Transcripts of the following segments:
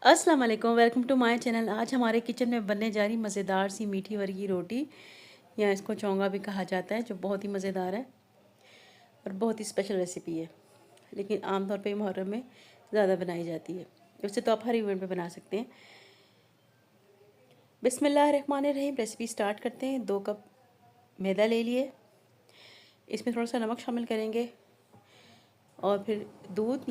अस्सलाम वालेकुम, welcome to my channel. आज हमारे किचन में बनने जा रही मज़ेदार सी मीठी वर्गी रोटी, या इसको चोंगा भी कहा जाता है, जो बहुत ही मज़ेदार है और बहुत ही स्पेशल रेसिपी है। लेकिन आमतौर पे मुहर्रम में ज़्यादा बनाई जाती है। वैसे तो आप हर इवेंट पे बना सकते हैं। बिस्मिल्लाहिर्रहमानिर्रहीम। रेसिपी स्टार्ट करते हैं। 2 कप मैदा ले लिए, इसमें थोड़ा सा नमक शामिल करेंगे और फिर दूध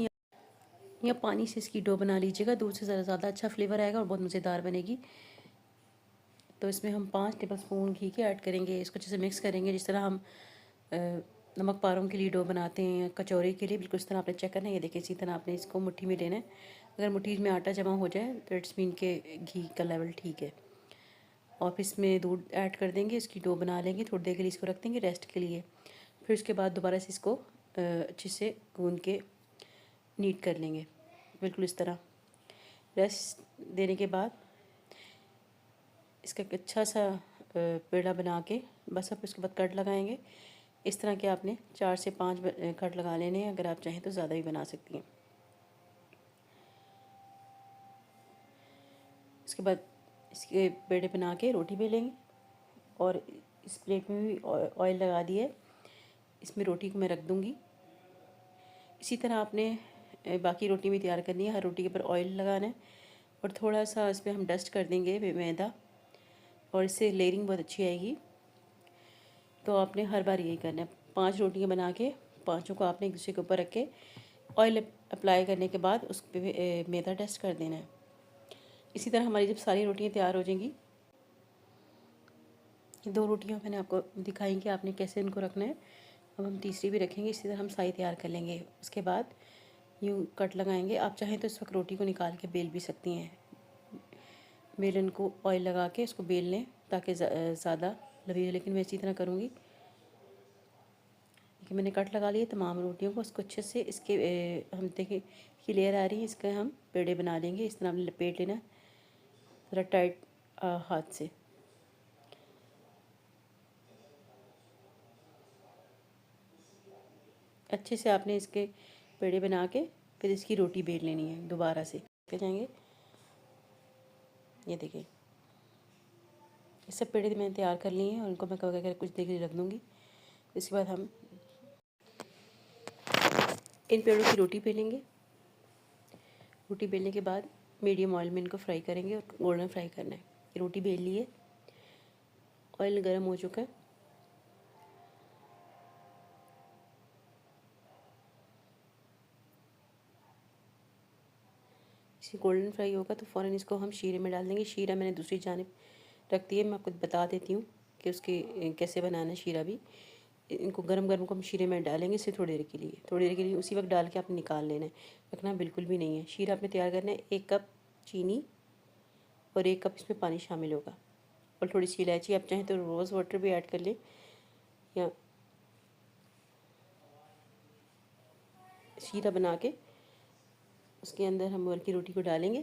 या पानी से इसकी डो बना लीजिएगा। दूध से ज़्यादा अच्छा फ्लेवर आएगा और बहुत मज़ेदार बनेगी। तो इसमें हम 5 टेबलस्पून घी के ऐड करेंगे। इसको अच्छे से मिक्स करेंगे, जिस तरह हम नमक पारों के लिए डो बनाते हैं, कचौरी के लिए, बिल्कुल इस तरह आपने चेक करना है। ये देखिए, इसी तरह आपने इसको मुट्ठी में लेना है। अगर मुट्ठी में आटा जमा हो जाए तो इट्स मीन के घी का लेवल ठीक है। और फिर इसमें दूध ऐड कर देंगे, इसकी डो बना लेंगे। थोड़ी देर के लिए इसको रख देंगे रेस्ट के लिए। फिर उसके बाद दोबारा से इसको अच्छे से गूंद के नीट कर लेंगे, बिल्कुल इस तरह। रेस्ट देने के बाद इसका एक अच्छा सा पेड़ा बना के बस अब इसके बाद कट लगाएंगे। इस तरह के आपने 4 से 5 कट लगा लेने हैं। अगर आप चाहें तो ज़्यादा भी बना सकती हैं। इसके बाद इसके पेड़े बना के रोटी बेलेंगे और इस प्लेट में भी ऑयल लगा दिए। इसमें रोटी को मैं रख दूँगी। इसी तरह आपने बाकी रोटी भी तैयार करनी है। हर रोटी के ऊपर ऑयल लगाना है और थोड़ा सा इस पर हम डस्ट कर देंगे मैदा, और इससे लेयरिंग बहुत अच्छी आएगी। तो आपने हर बार यही करना है। 5 रोटियां बना के पाँचों को आपने एक दूसरे के ऊपर रख के ऑयल अप्लाई करने के बाद उस पर मैदा डस्ट कर देना है। इसी तरह हमारी जब सारी रोटियां तैयार हो जाएंगी, 2 रोटियां मैंने आपको दिखाई कि आपने कैसे इनको रखना है। अब हम तीसरी भी रखेंगे। इसी तरह हम सारी तैयार कर लेंगे। उसके बाद यूँ कट लगाएंगे। आप चाहें तो इस वक्त रोटी को निकाल के बेल भी सकती हैं। बेलन को ऑयल लगा के इसको बेल लें ताकि ज़्यादा लगी हो, लेकिन मैं इसी तरह करूँगी कि मैंने कट लगा लिए तमाम रोटियों को। उसको अच्छे से इसके हम देखें कि लेयर आ रही है, इसके हम पेड़े बना लेंगे। इस तरह हमने लपेट लेना ज़रा टाइट हाथ से। अच्छे से आपने इसके पेड़े बना के फिर इसकी रोटी बेल लेनी है दोबारा से। जाएंगे, ये देखिए, ये सब पेड़े मैंने तैयार कर लिए हैं और इनको मैं कवर करके कुछ देर के लिए रख दूँगी। इसके बाद हम इन पेड़ों की रोटी बेलेंगे। रोटी बेलने के बाद मीडियम ऑयल में इनको फ्राई करेंगे और गोल्डन फ्राई करना है। रोटी बेल लिए, ऑयल गर्म हो चुका है। इसे गोल्डन फ्राई होगा तो फ़ौरन इसको हम शीरे में डाल देंगे। शीरा मैंने दूसरी जानिब रख दी है। मैं आपको बता देती हूँ कि उसके कैसे बनाना है शीरा भी। इनको गरम गरम को हम शीरे में डालेंगे। इसे थोड़ी देर के लिए उसी वक्त डाल के आपने निकाल लेना है। रखना बिल्कुल भी नहीं है। शीरा आपने तैयार करना है। 1 कप चीनी और 1 कप इसमें पानी शामिल होगा और थोड़ी सी इलायची। आप चाहें तो रोज़ वाटर भी ऐड कर लें, या शीरा बना के उसके अंदर हम वर की रोटी को डालेंगे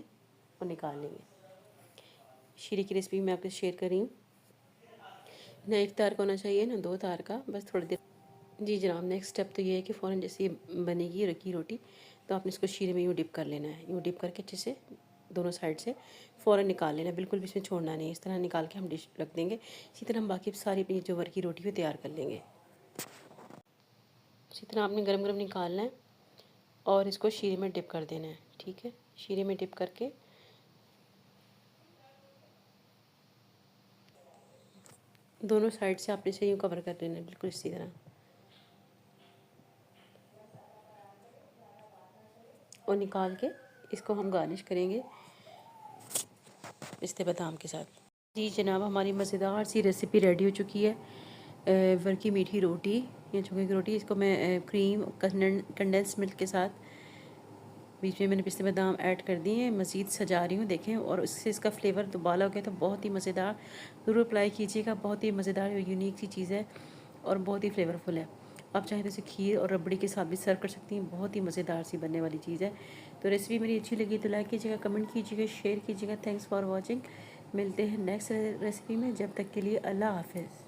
और निकाल लेंगे। शीरे की रेसिपी मैं आपके शेयर कर रही हूँ। ना 1 तार का होना चाहिए ना 2 तार का, बस थोड़ी देर। जी जनाब, नेक्स्ट स्टेप तो ये है कि फ़ौरन जैसे ये बनेगी रखी रोटी तो आपने इसको शीरे में यूँ डिप कर लेना है। यूँ डिप करके अच्छे से दोनों साइड से फ़ौरन निकाल लेना है, बिल्कुल भी इसमें छोड़ना नहीं है। इस तरह निकाल के हम डिश रख देंगे। इसी तरह हम बाकी सारी अपनी जो वर की रोटी को तैयार कर लेंगे। इसी तरह आपने गरम गरम निकालना है और इसको शीरे में डिप कर देना है। ठीक है, शीरे में डिप करके दोनों साइड से आपने इसे यूँ कवर कर लेना है, बिल्कुल इसी तरह। और निकाल के इसको हम गार्निश करेंगे पिस्ते बादाम के साथ। जी जनाब, हमारी मज़ेदार सी रेसिपी रेडी हो चुकी है। वर की मीठी रोटी या चोखे की रोटी। इसको मैं क्रीम कंडेंस मिल्क के साथ बीच में मैंने पिस्ते बादाम ऐड कर दिए हैं। मज़ीद सजा रही हूँ, देखें, और उससे इसका फ्लेवर दुबाला हो गया तो बहुत ही मज़ेदार। ज़रूर अप्लाई कीजिएगा। बहुत ही मज़ेदार और यूनिक सी चीज़ है और बहुत ही फ्लेवरफुल है। आप चाहें तो इसे खीर और रबड़ी के साथ भी सर्व कर सकती हैं। बहुत ही मज़ेदार सी बनने वाली चीज़ है। तो रेसिपी मेरी अच्छी लगी तो लाइक कीजिएगा, कमेंट कीजिएगा, शेयर कीजिएगा। Thanks for watching. मिलते हैं नेक्स्ट रेसिपी में। जब तक के लिए अल्लाह हाफ़िज़।